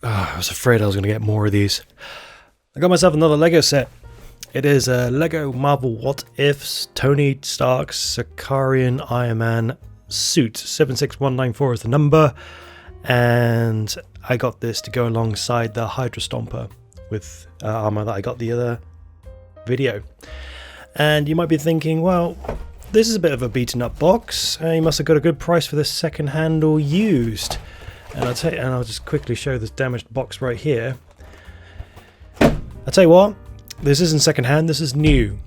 I was afraid I was going to get more of these. I got myself another Lego set. It is a Lego Marvel What Ifs Tony Stark's Sakaarian Iron Man suit. 76194 is the number. And I got this to go alongside the Hydra Stomper with armor that I got the other video. And you might be thinking, well, this is a bit of a beaten up box. You must have got a good price for this second hand or used. And I'll just quickly show this damaged box right here. I'll tell you what, this isn't second hand, this is new.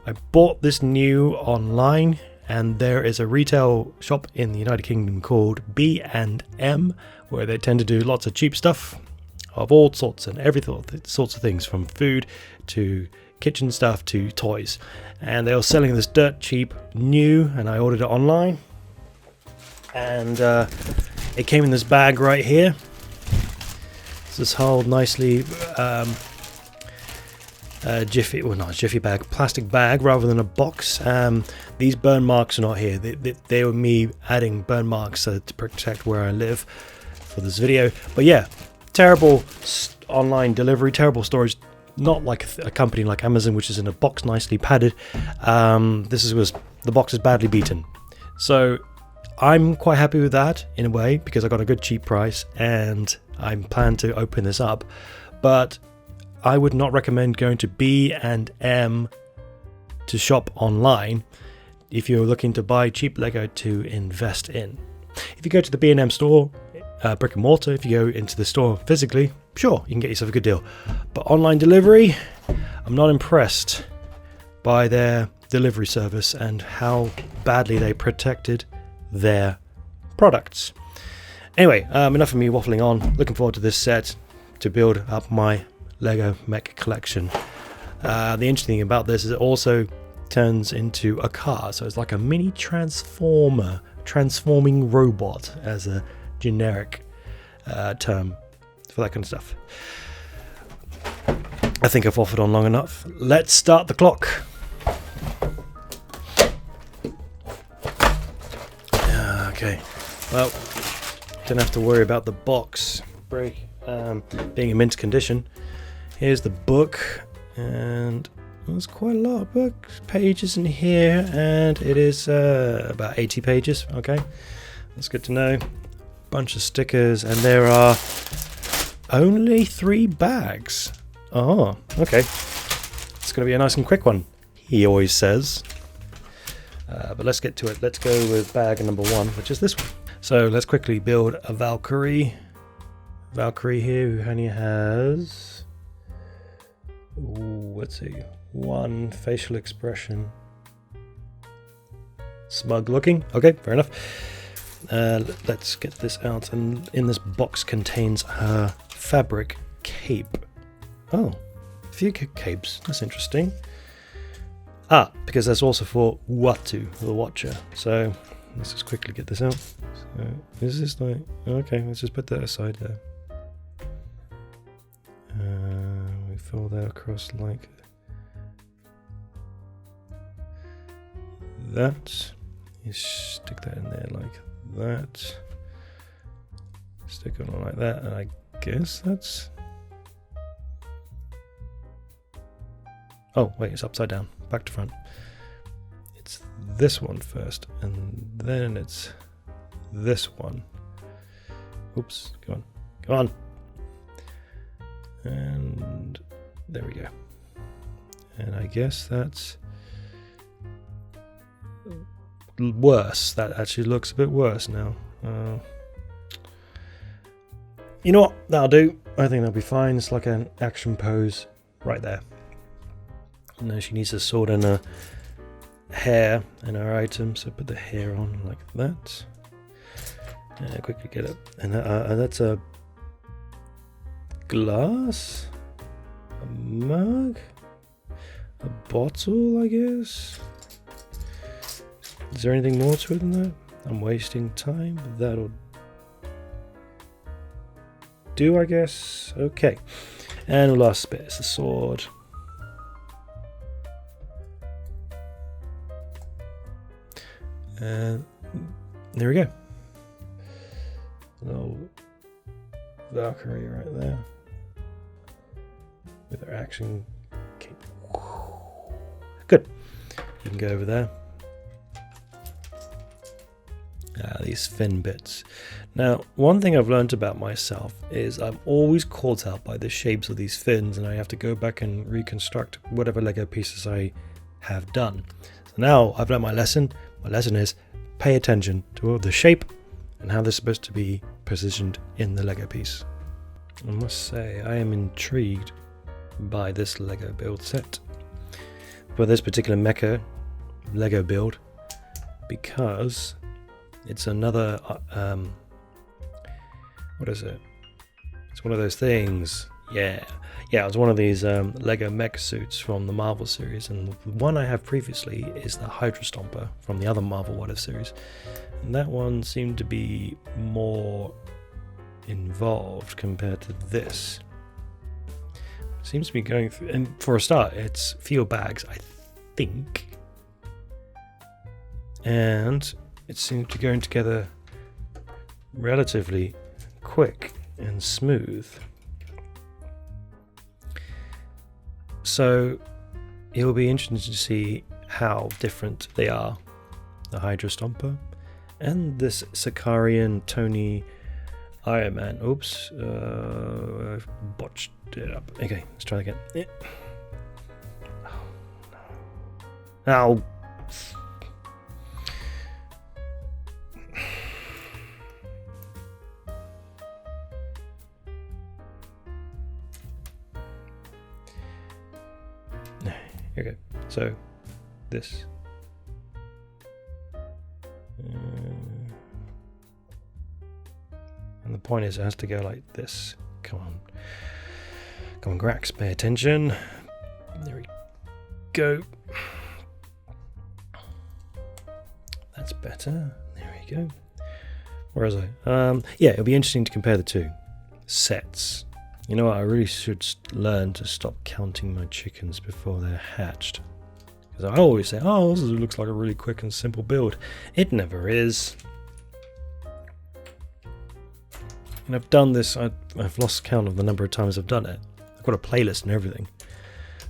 I bought this new online, and there is a retail shop in the United Kingdom called B&M, where they tend to do lots of cheap stuff of all sorts and every sorts of things, from food to kitchen stuff to toys. And they were selling this dirt cheap new, and I ordered it online. And it came in this bag right here. It's this whole nicely jiffy bag, plastic bag rather than a box. These burn marks are not here. They were me adding burn marks to protect where I live for this video. But yeah, terrible online delivery, terrible storage. Not like a company like Amazon, which is in a box nicely padded. The box is badly beaten. So I'm quite happy with that in a way, because I got a good cheap price and I plan to open this up. But I would not recommend going to B&M to shop online if you're looking to buy cheap Lego to invest in. If you go to the B&M store, brick and mortar, if you go into the store physically, sure, you can get yourself a good deal. But online delivery, I'm not impressed by their delivery service and how badly they protected their products. Anyway, enough of me waffling on. Looking forward to this set to build up my Lego mech collection. The interesting thing about this is it also turns into a car, so it's like a mini transforming robot as a generic term for that kind of stuff. I think I've waffled on long enough. Let's start the clock. Okay, well, don't have to worry about the box being in mint condition. Here's the book, and there's quite a lot of book pages in here, and it is about 80 pages. Okay, that's good to know. Bunch of stickers, and there are only 3 bags. Oh, okay. It's going to be a nice and quick one, he always says. But let's get to it. Let's go with bag number 1, which is this one. So let's quickly build a Valkyrie. Valkyrie here, who only has, let's see, 1 facial expression. Smug looking. Okay, fair enough. Let's get this out, and in this box contains her fabric cape. Oh, a few capes. That's interesting. Because that's also for Watu, the Watcher. So let's just quickly get this out. So is this like, okay, let's just put that aside there. We fill that across like that. You stick that in there like that. Stick it on like that, and I guess that's... Oh, wait, it's upside down. Back to front. It's this one first, and then it's this one. Oops, come on. Come on. And there we go. And I guess that's worse. That actually looks a bit worse now. You know what? That'll do. I think that'll be fine. It's like an action pose right there. Now she needs a sword and a hair in her item, so put the hair on like that. And quickly get it. And that's a glass, a mug, a bottle, I guess. Is there anything more to it than that? I'm wasting time. That'll do, I guess. Okay. And the last bit is the sword. And there we go. Little Valkyrie right there. With her action cape. Good. You can go over there. These fin bits. Now, one thing I've learned about myself is I'm always caught out by the shapes of these fins, and I have to go back and reconstruct whatever Lego pieces I have done. So now I've learned my lesson. My lesson is pay attention to the shape and how they're supposed to be positioned in the Lego piece. I must say, I am intrigued by this Lego build set. For this particular mecha Lego build, because it's another, what is it? It's one of those things. Yeah, it's one of these Lego mech suits from the Marvel series, and the one I have previously is the Hydra Stomper from the other Marvel What If series, and that one seemed to be more involved compared to this. It seems to be going through, and for a start, it's fuel bags, I think, and it seems to be going together relatively quick and smooth. So it will be interesting to see how different they are, the Hydra Stomper and this Sakaarian Tony Iron Man. Oops, I've botched it up. Okay, let's try again. Yeah. Oh no. Ow. Here we go. So, this. And the point is, it has to go like this. Come on. Come on, Grax, pay attention. There we go. That's better. There we go. Where is I? Yeah, it'll be interesting to compare the two sets. You know what, I really should learn to stop counting my chickens before they're hatched. Because I always say, oh, this looks like a really quick and simple build. It never is. And I've done this, I've lost count of the number of times I've done it. I've got a playlist and everything.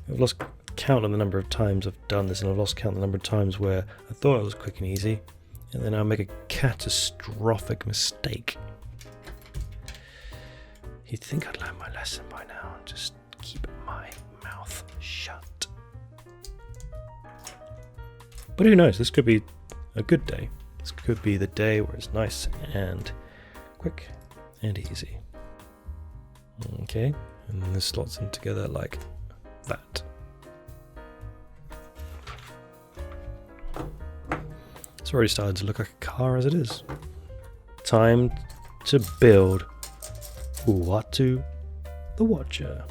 I've lost count of the number of times I've done this, and I've lost count of the number of times where I thought it was quick and easy, and then I'll make a catastrophic mistake. You'd think I'd learn my lesson by now and just keep my mouth shut. But who knows, this could be a good day. This could be the day where it's nice and quick and easy. Okay, and then this slots in together like that. It's already starting to look like a car as it is. Time to build Uatu the Watcher.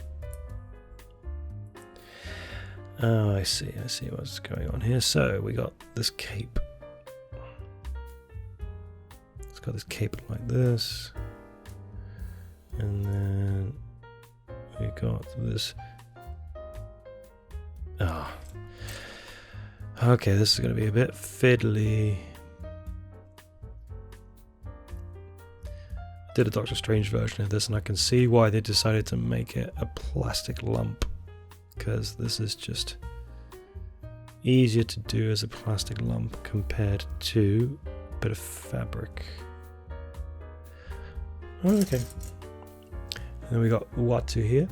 Oh, I see what's going on here. So we got this cape. It's got this cape like this. And then we got this. Ah. Oh. Okay, this is going to be a bit fiddly. Did a Doctor Strange version of this, and I can see why they decided to make it a plastic lump, because this is just easier to do as a plastic lump compared to a bit of fabric. Oh, okay. And then we got Uatu here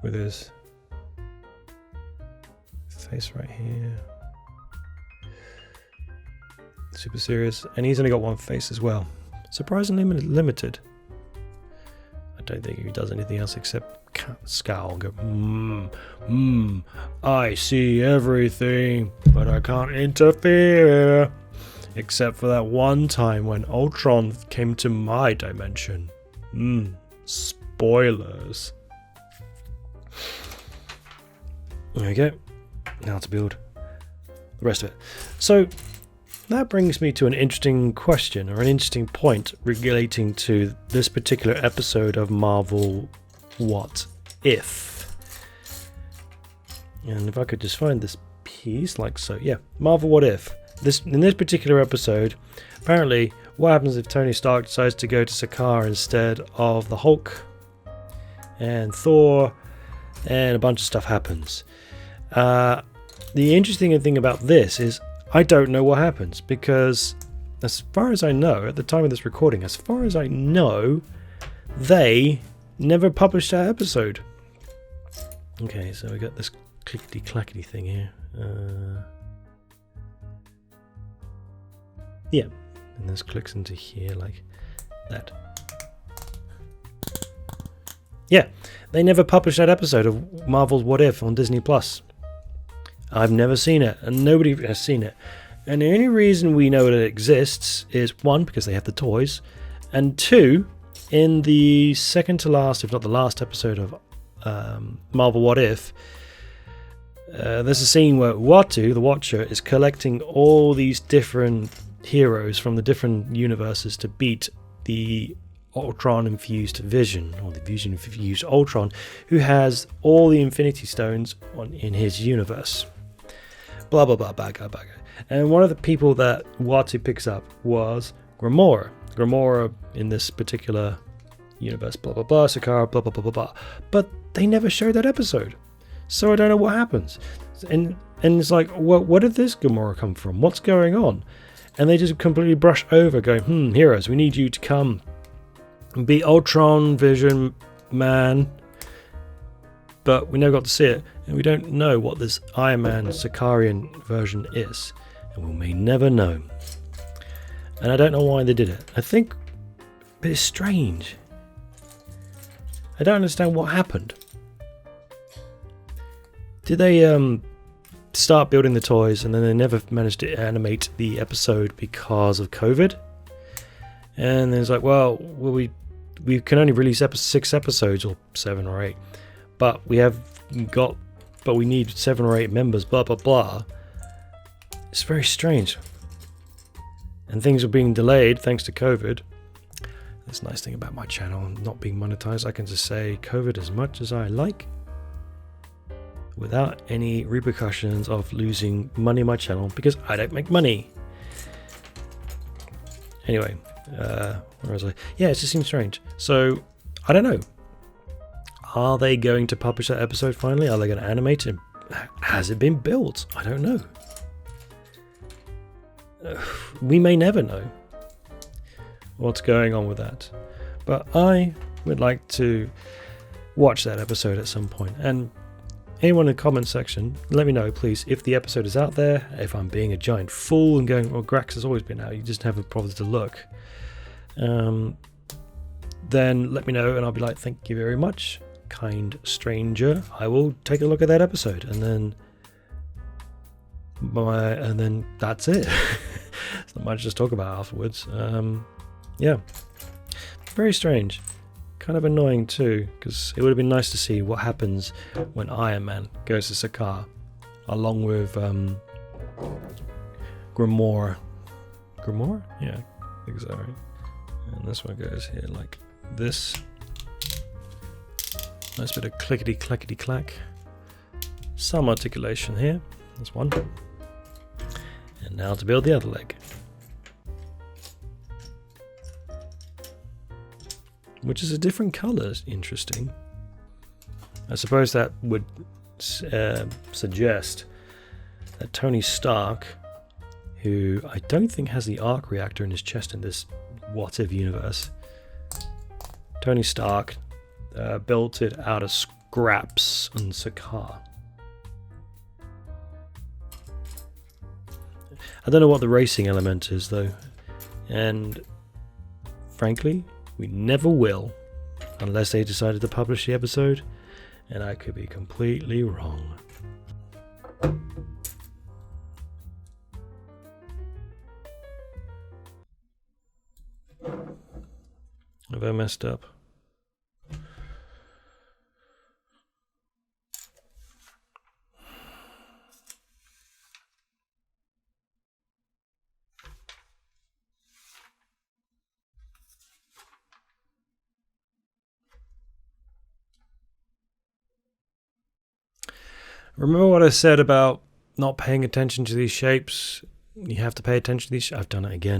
with his face right here. Super serious, and he's only got one face as well. Surprisingly limited. I don't think he does anything else except scowl and go, I see everything, but I can't interfere. Except for that one time when Ultron came to my dimension. Spoilers. There we go. Now to build the rest of it. So, that brings me to an interesting question, or an interesting point relating to this particular episode of Marvel What If. And if I could just find this piece like so. Yeah, Marvel What If. In this particular episode, apparently What happens if Tony Stark decides to go to Sakaar instead of the Hulk and Thor, and a bunch of stuff happens? The interesting thing about this is I don't know what happens, because as far as I know, at the time of this recording, as far as I know, they never published that episode. Okay, so we got this clickety-clackety thing here. Yeah, and this clicks into here like that. Yeah, they never published that episode of Marvel's What If on Disney Plus. I've never seen it, and nobody has seen it. And the only reason we know that it exists is, one, because they have the toys, and two, in the second to last, if not the last episode of Marvel What If, there's a scene where Uatu, the Watcher, is collecting all these different heroes from the different universes to beat the Ultron-infused Vision, or the Vision-infused Ultron, who has all the Infinity Stones in his universe. Blah, blah, blah, baga, baga. And one of the people that Uatu picks up was Gamora. Gamora in this particular universe, blah, blah, blah, Sakaar, blah, blah, blah, blah, blah. But they never showed that episode. So I don't know what happens. And it's like, where did this Gamora come from? What's going on? And they just completely brush over, going, heroes, we need you to come and be Ultron, Vision, Man. But we never got to see it, and we don't know what this Iron Man Sakaarian version is. And we may never know. And I don't know why they did it. I think it's strange. I don't understand what happened. Did they start building the toys and then they never managed to animate the episode because of COVID? And then it's like, well we can only release 6 episodes, or 7 or 8, but we need 7 or 8 members, blah blah blah. It's very strange. And things are being delayed thanks to COVID. That's the nice thing about my channel not being monetized. I can just say COVID as much as I like without any repercussions of losing money on my channel, because I don't make money. Anyway, where was I? Yeah, it just seems strange. So, I don't know. Are they going to publish that episode finally? Are they going to animate it? Has it been built? I don't know. We may never know what's going on with that. But I would like to watch that episode at some point. And anyone in the comment section, let me know, please, if the episode is out there, if I'm being a giant fool and going, well, Grax has always been out, you just haven't bothered to look. Then let me know, and I'll be like, thank you very much, kind stranger. I will take a look at that episode, and then that's it. There's not much to talk about afterwards. Yeah, very strange. Kind of annoying too, because it would have been nice to see what happens when Iron Man goes to Sakaar, along with Gamora. Gamora? Yeah, I think so, right? And this one goes here like this. Nice bit of clickety clackety clack. Some articulation here. That's one. And now to build the other leg, which is a different colour. Interesting. I suppose that would suggest that Tony Stark, who I don't think has the arc reactor in his chest in this What If universe, Tony Stark built it out of scraps on Sakaar. I don't know what the racing element is though, and frankly, we never will, unless they decided to publish the episode, and I could be completely wrong. Have I messed up? Remember what I said about not paying attention to these shapes? You have to pay attention to these. I've done it again.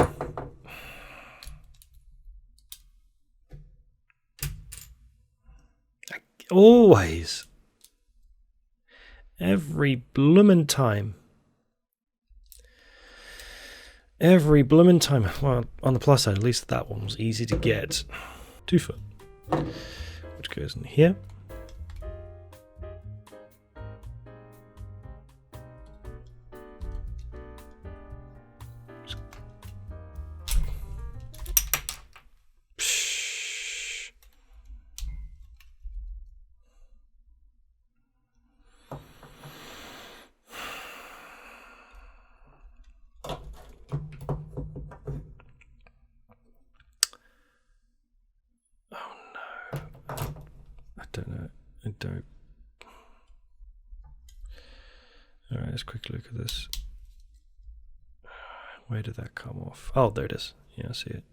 Always. Every bloomin' time. Every bloomin' time. Well, on the plus side, at least that one was easy to get. 2 foot. Which goes in here. Alright, let's quickly look at this. Where did that come off? Oh, there it is. Yeah, I see it.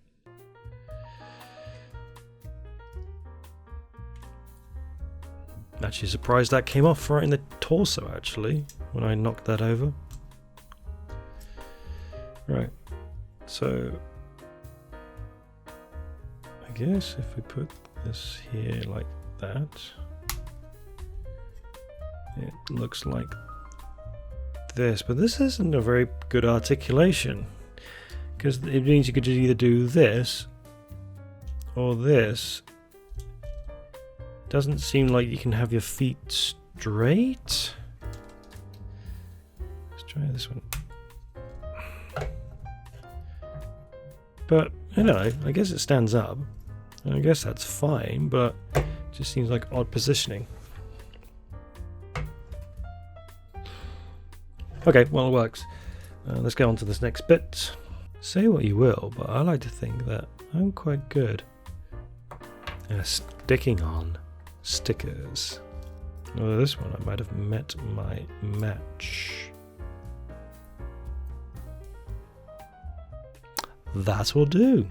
Actually surprised that came off right in the torso, actually, when I knocked that over. Right, so I guess if we put this here like that, it looks like this, but this isn't a very good articulation, because it means you could either do this or this. Doesn't seem like you can have your feet straight. Let's try this one. But, you know, I guess it stands up, and I guess that's fine, but it just seems like odd positioning. Okay, well, it works. Let's go on to this next bit. Say what you will, but I like to think that I'm quite good at sticking on stickers. Although this one I might have met my match. That will do.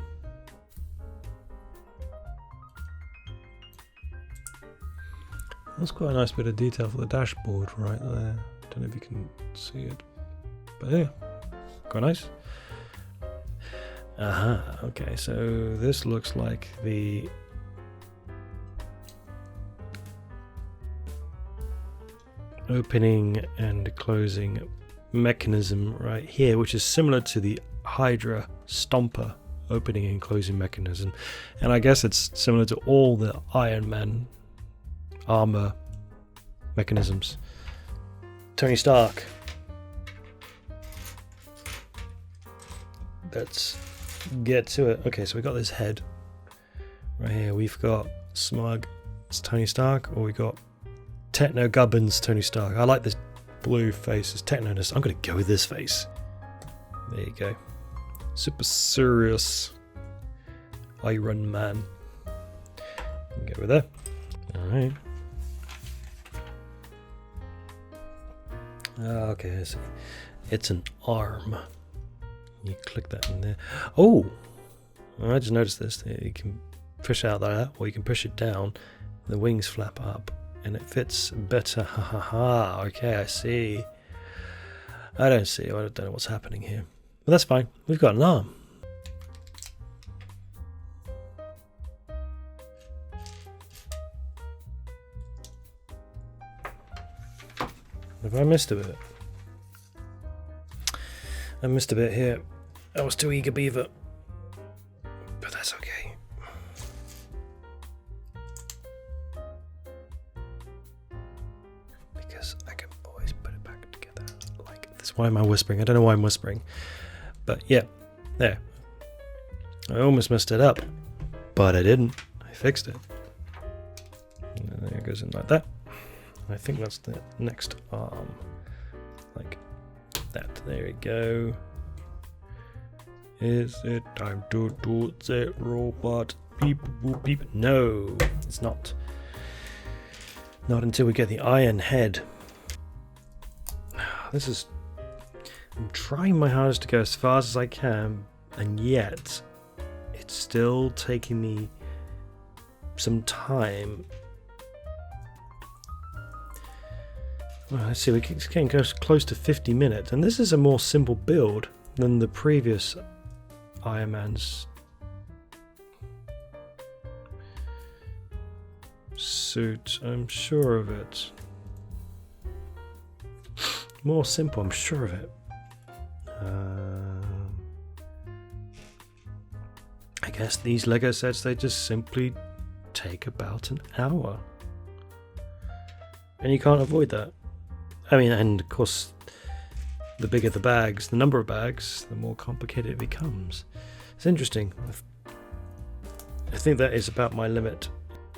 That's quite a nice bit of detail for the dashboard right there. Don't know if you can see it, but yeah, quite nice. Okay, so this looks like the opening and closing mechanism right here, which is similar to the Hydra Stomper opening and closing mechanism, and I guess it's similar to all the Iron Man armor mechanisms. Tony Stark. Let's get to it. Okay, so we got this head right here. We've got Smug, it's Tony Stark, or we got Techno Gubbins Tony Stark. I like this blue face. It's Technoness. I'm gonna go with this face. There you go. Super serious Iron Man. Go with that. Alright. Okay, I see. It's an arm. You click that in there. Oh! I just noticed this. You can push out that, or you can push it down. The wings flap up, and it fits better. Ha ha ha. Okay, I see. I don't see. I don't know what's happening here. But that's fine. We've got an arm. Have I missed a bit? I missed a bit here. I was too eager beaver. But that's okay. Because I can always put it back together like this. Why am I whispering? I don't know why I'm whispering. But yeah, there. I almost messed it up. But I didn't. I fixed it. And then it goes in like that. I think that's the next arm, like that. There we go. Is it time to do the robot? Beep boop beep. No, it's not. Not until we get the iron head. This is. I'm trying my hardest to go as fast as I can, and yet it's still taking me some time. Well, let's see, we're getting close to 50 minutes, and this is a more simple build than the previous Iron Man's. suit, I'm sure of it. More simple, I'm sure of it. I guess these Lego sets, they just simply take about an hour. And you can't avoid that. I mean, and of course, the bigger the bags, the number of bags, the more complicated it becomes. It's interesting. I think that is about my limit.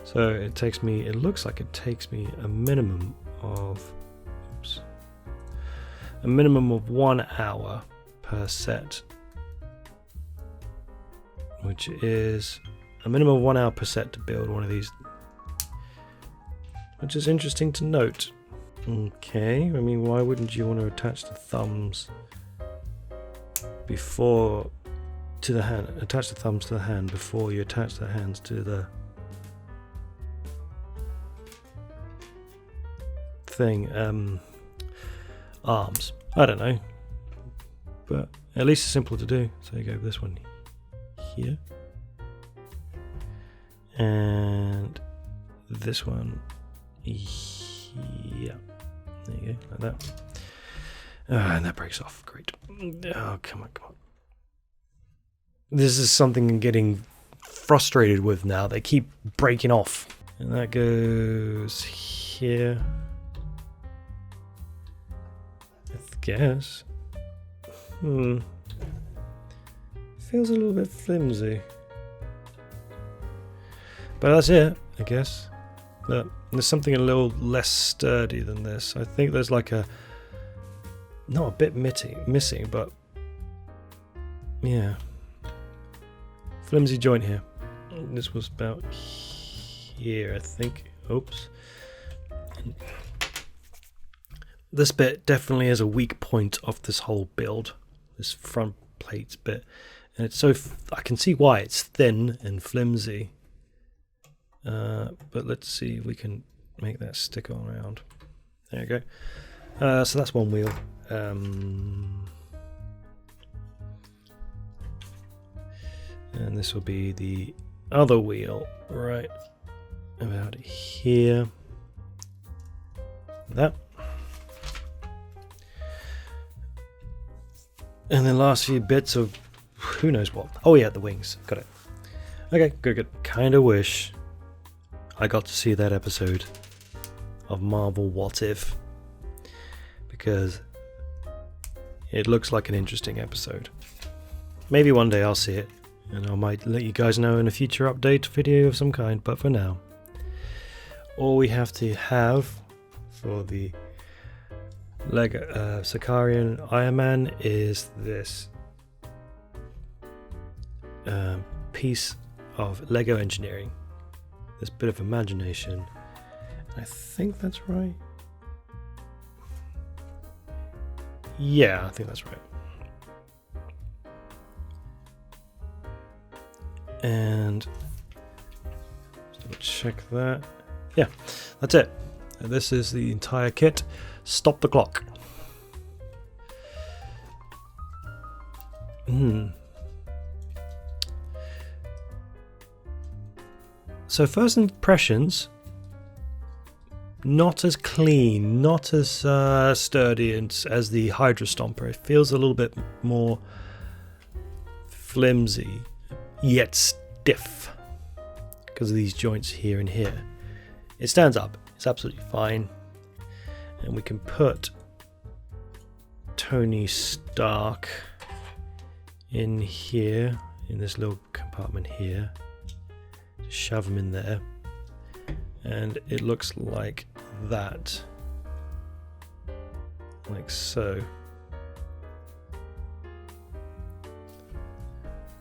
So it looks like it takes me a minimum of 1 hour per set, which is a minimum of 1 hour per set to build one of these, which is interesting to note. Okay, I mean, why wouldn't you want to attach the thumbs before to the hand? Attach the thumbs to the hand before you attach the hands to the thing. Arms. I don't know, but at least it's simpler to do. So you go with this one here, and this one here. There you go, like that. And that breaks off. Great. Oh, come on. This is something I'm getting frustrated with now. They keep breaking off. And that goes here. I guess. Feels a little bit flimsy. But that's it, I guess. But there's something a little less sturdy than this. I think there's like not a bit missing, but yeah. Flimsy joint here. This was about here, I think. Oops. This bit definitely is a weak point of this whole build. This front plates bit. And it's so I can see why it's thin and flimsy. But let's see if we can make that stick around. There you go. So that's one wheel. And this will be the other wheel right about here. That. And the last few bits of who knows what. Oh yeah, the wings. Got it. Okay, good. Kinda wish I got to see that episode of Marvel What If, because it looks like an interesting episode. Maybe one day I'll see it, and I might let you guys know in a future update video of some kind, but for now, all we have to have for the Lego Sakaarian Iron Man is this piece of Lego engineering, this bit of imagination. I think that's right. Yeah, I think that's right. And check that. Yeah, that's it. And this is the entire kit. Stop the clock. So first impressions, not as clean, not as sturdy as the Hydra Stomper. It feels a little bit more flimsy, yet stiff because of these joints here and here. It stands up. It's absolutely fine. And we can put Tony Stark in here, in this little compartment here. Just shove him in there. And it looks like that. Like so.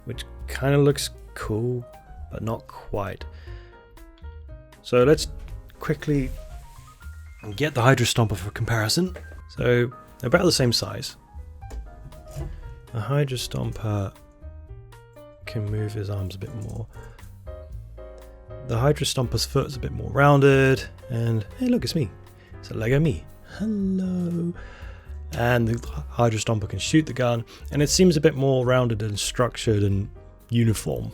Which kind of looks cool, but not quite. So let's quickly get the Hydra Stomper for comparison. So they're about the same size. The Hydra Stomper can move his arms a bit more. The Hydra Stomper's foot is a bit more rounded, and hey, look, it's me. It's a Lego me. Hello. And the Hydra Stomper can shoot the gun, and it seems a bit more rounded and structured and uniform.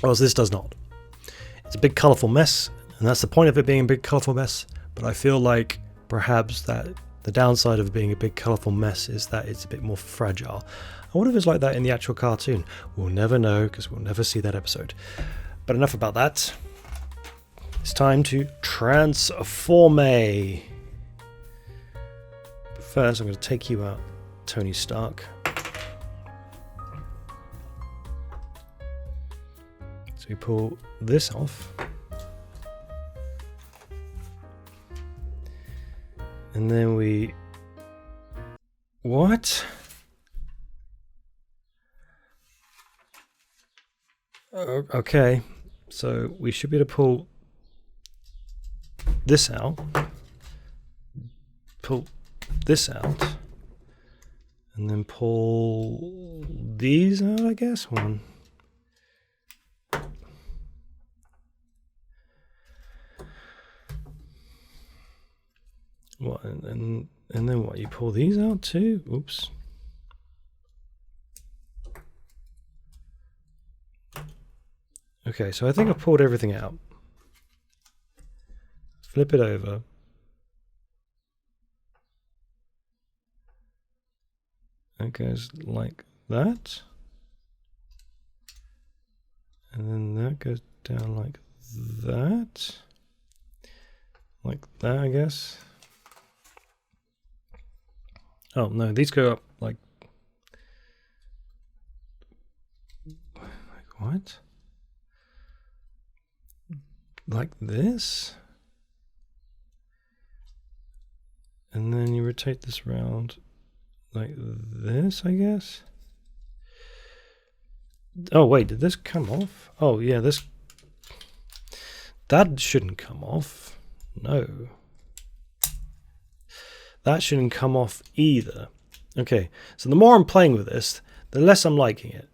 Whereas this does not. It's a big colourful mess, and that's the point of it being a big colourful mess. But I feel like perhaps that the downside of it being a big colourful mess is that it's a bit more fragile. I wonder if it's like that in the actual cartoon. We'll never know because we'll never see that episode. But enough about that. It's time to transform. But first, I'm going to take you out, Tony Stark. So we pull this off. And then we... What? Okay, so we should be able to pull this out, pull this out, and then pull these out, I guess. One. What, and then what, you pull these out too? Oops. Okay, so I think I've pulled everything out. Flip it over. It goes like that. And then that goes down like that. Like that, I guess. Oh, no, these go up like what? Like this? And then you rotate this round like this, I guess. Oh, wait, did this come off? Oh, yeah, this... That shouldn't come off. No. That shouldn't come off either. Okay, so the more I'm playing with this, the less I'm liking it.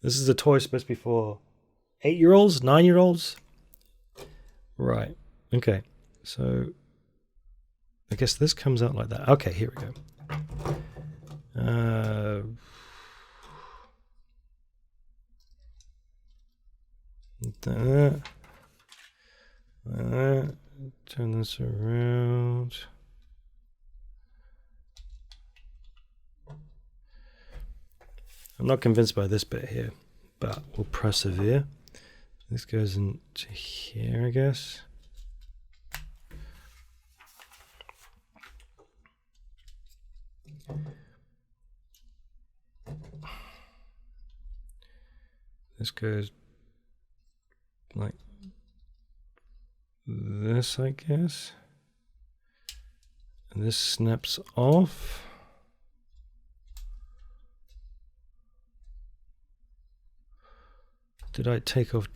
This is a toy supposed to be for 8-year-olds, 9-year-olds? Right, okay. So, I guess this comes out like that. Okay, here we go. Turn this around. I'm not convinced by this bit here, but we'll persevere. This goes into here, I guess. This goes like this, I guess. And this snaps off. Did I take off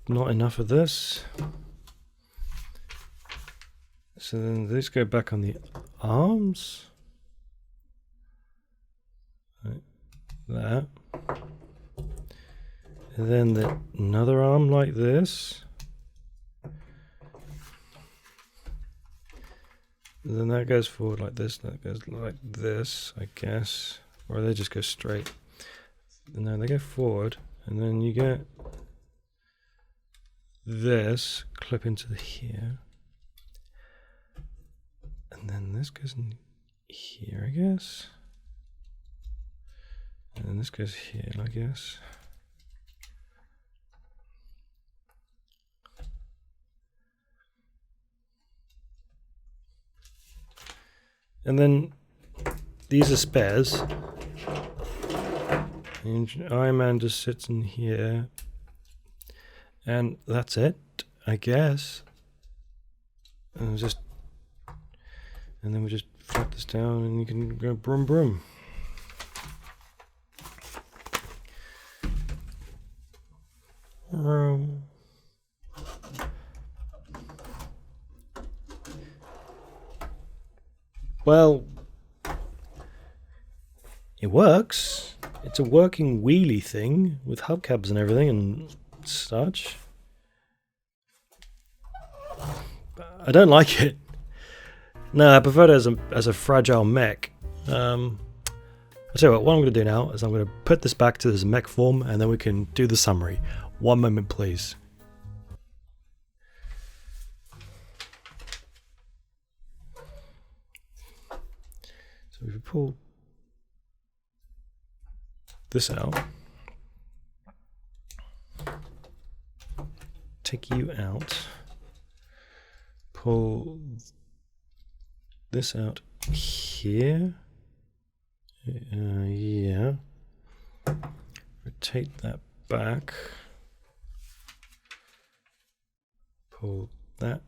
not enough of this? So then these go back on the arms. Like that. And then another arm like this. And then that goes forward like this, and that goes like this, I guess. Or they just go straight. And then they go forward, and then you get this clip into here. And then this goes in here, I guess. And then this goes here, I guess. And then these are spares. And Iron Man just sits in here. And that's it, I guess. And then we just flip this down and you can go broom broom. Well, it works. It's a working wheelie thing with hubcaps and everything and such. I don't like it. No, I prefer it as a fragile mech. I'll tell you what I'm going to do now is I'm going to put this back to this mech form, and then we can do the summary. One moment, please. So if we pull this out, take you out, pull this out here, yeah, rotate that back, pull that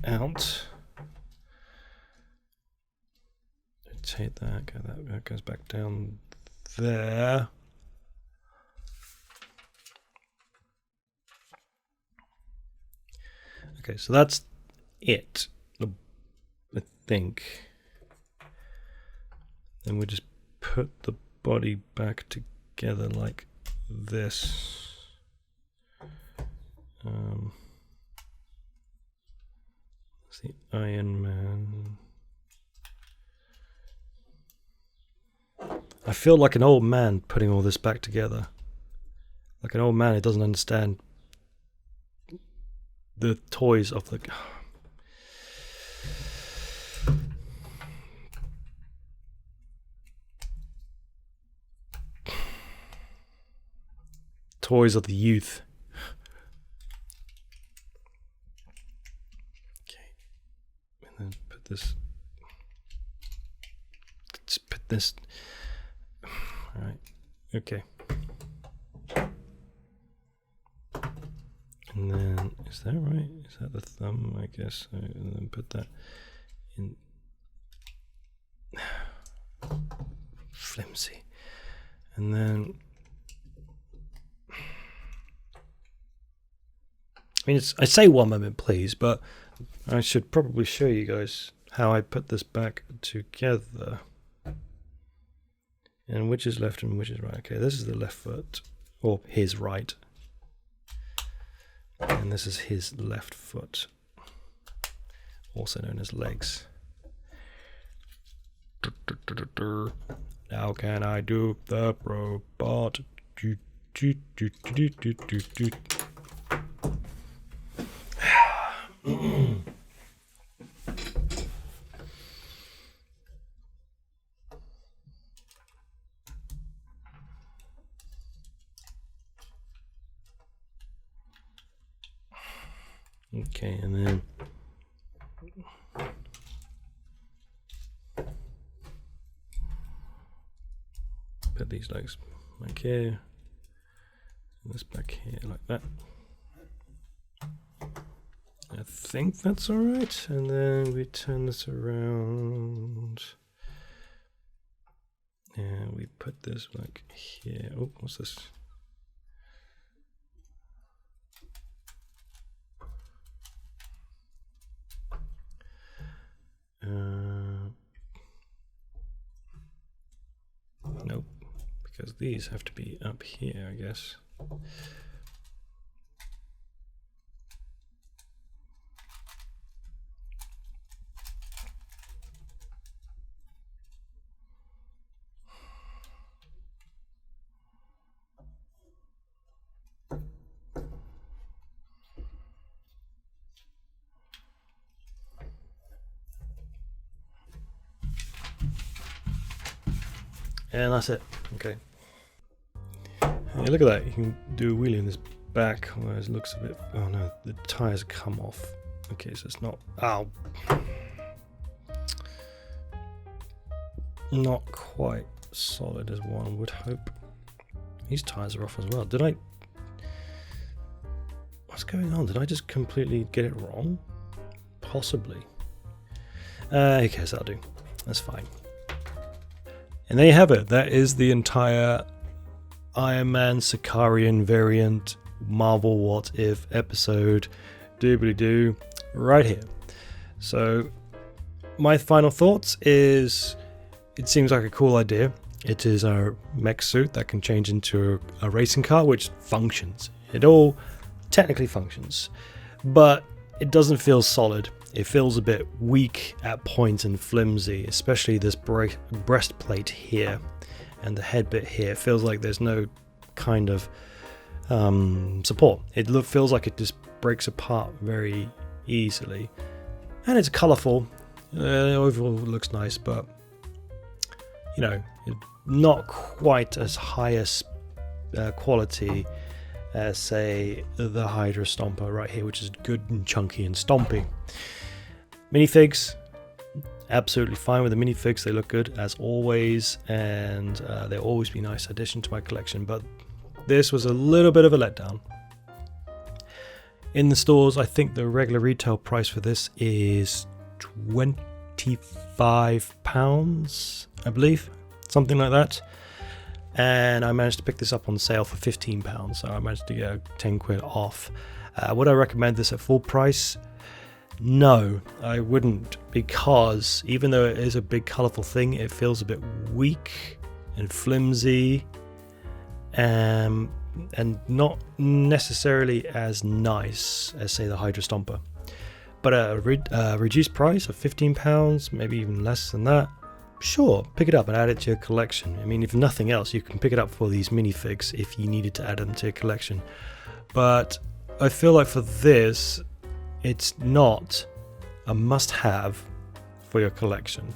out, rotate that, that goes back down there. Okay, so that's it, I think. Then we just put the body back together like this. It's the Iron Man. I feel like an old man putting all this back together. Like an old man who doesn't understand the toys of the toys of the youth. Okay, and then put this. Let's put this. All right. Okay. And then, is that right? Is that the thumb? I guess. And then put that in. Flimsy. And then, I mean, I say one moment, please, but I should probably show you guys how I put this back together. And which is left and which is right. Okay, this is the left foot, or his right. And this is his left foot, also known as legs. Now can I do the robot? Okay, and then put these legs back here, and this back here like that. I think that's all right, and then we turn this around, and we put this back here. Oh, what's this? Nope, because these have to be up here, I guess. And that's it. Okay. Yeah, look at that. You can do a wheelie in this back, whereas it looks a bit. Oh no, the tires come off. Okay, so it's not. Ow. Not quite solid as one would hope. These tires are off as well. Did I? What's going on? Did I just completely get it wrong? Possibly. Okay, so that'll do. That's fine. And there you have it. That is the entire Iron Man Sakaarian variant Marvel What If episode doobly-doo right here. So my final thoughts is it seems like a cool idea. It is a mech suit that can change into a racing car, which functions. It all technically functions, but it doesn't feel solid. It feels a bit weak at points and flimsy, especially this breastplate here and the head bit here. It feels like there's no kind of support. It feels like it just breaks apart very easily. And it's colourful. Overall it looks nice, but you know, not quite as high as quality as, say, the Hydra Stomper right here, which is good and chunky and stompy. Minifigs, absolutely fine with the minifigs. They look good as always, and they'll always be a nice addition to my collection, but this was a little bit of a letdown. In the stores, I think the regular retail price for this is £25, I believe, something like that. And I managed to pick this up on sale for £15, so I managed to get 10 quid off. Would I recommend this at full price? No, I wouldn't, because even though it is a big colourful thing, it feels a bit weak and flimsy, and not necessarily as nice as, say, the Hydra Stomper. But at a reduced price of £15, maybe even less than that, sure, pick it up and add it to your collection. I mean, if nothing else, you can pick it up for these minifigs if you needed to add them to your collection. But I feel like for this, it's not a must-have for your collection.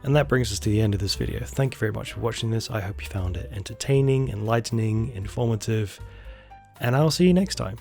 And that brings us to the end of this video. Thank you very much for watching this. I hope you found it entertaining, enlightening, informative, and I'll see you next time.